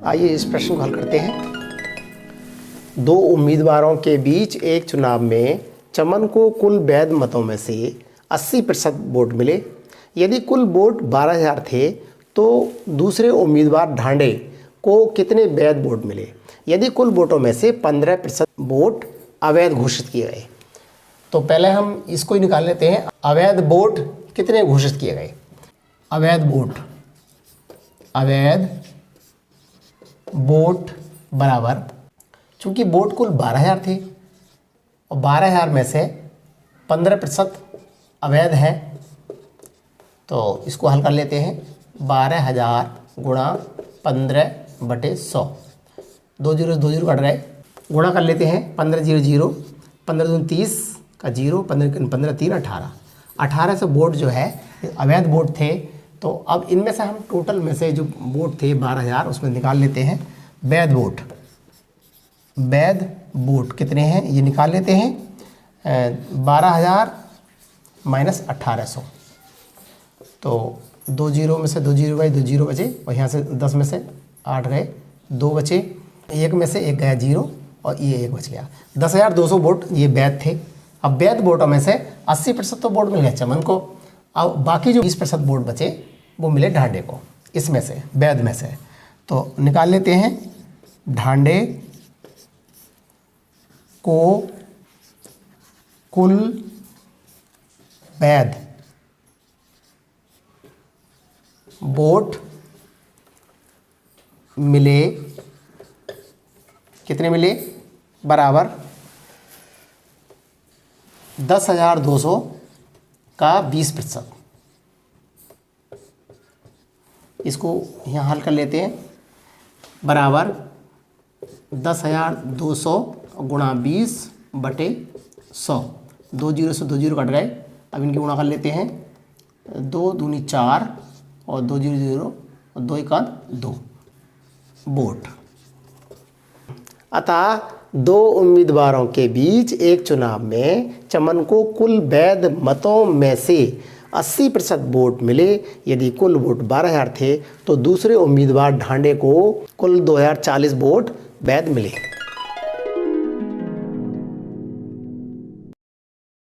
आइए इस प्रश्न को हल करते हैं। दो उम्मीदवारों के बीच एक चुनाव में चमन को कुल वैध मतों में से 80% वोट मिले। यदि कुल वोट 12,000 थे तो दूसरे उम्मीदवार ढांडे को कितने वैध वोट मिले? यदि कुल वोटों में से 15% वोट अवैध घोषित किए गए। तो पहले हम इसको ही निकाल लेते हैं। अवैध वोट कितने घोषित किए गए? अवैध वोट बराबर, चूंकि वोट कुल 12,000 थे और 12,000 में से 15% अवैध है, तो इसको हल कर लेते हैं। 12,000 गुणा 15/100, 2 जीरो कट गए, गुणा कर लेते हैं। 15 0 0, 15 दूनी 30 का 0, 15 3 18, 18 से वोट जो है अवैध वोट थे। तो अब इनमें से हम टोटल में से जो वोट थे 12,000 उसमें निकाल लेते हैं वैध वोट कितने हैं ये निकाल लेते हैं। 12,000 माइनस 1800, तो 2 जीरो में से 2 जीरो गए, 2 जीरो बचे और यहाँ से 10 में से 8 गए, 2 बचे, 1 में से 1 गया 0 और ये 1 बच गया। 10,200 वोट ये वैध थे। अब वैध वोटों में से 80% तो वोट मिल गए चमन को। अब बाकी जो 20% वोट बचे वो मिले ढांडे को, इसमें से वैध में से। तो निकाल लेते हैं। ढांडे को कुल वैध वोट मिले, कितने मिले? बराबर 10,200 का 20%। इसको यहाँ हल कर लेते हैं। बराबर 10,200 गुणा 20/100, 2 जीरो से 2 जीरो कट गए। अब इनकी गुणा कर लेते हैं। 2 दूनी 4 और 2 जीरो 0 और 2 1 2 वोट। अतः दो उम्मीदवारों के बीच एक चुनाव में चमन को कुल वैध मतों में से 80% वोट मिले। यदि कुल वोट 12,000 थे तो दूसरे उम्मीदवार ढांडे को कुल 2,040 वोट वैध मिले।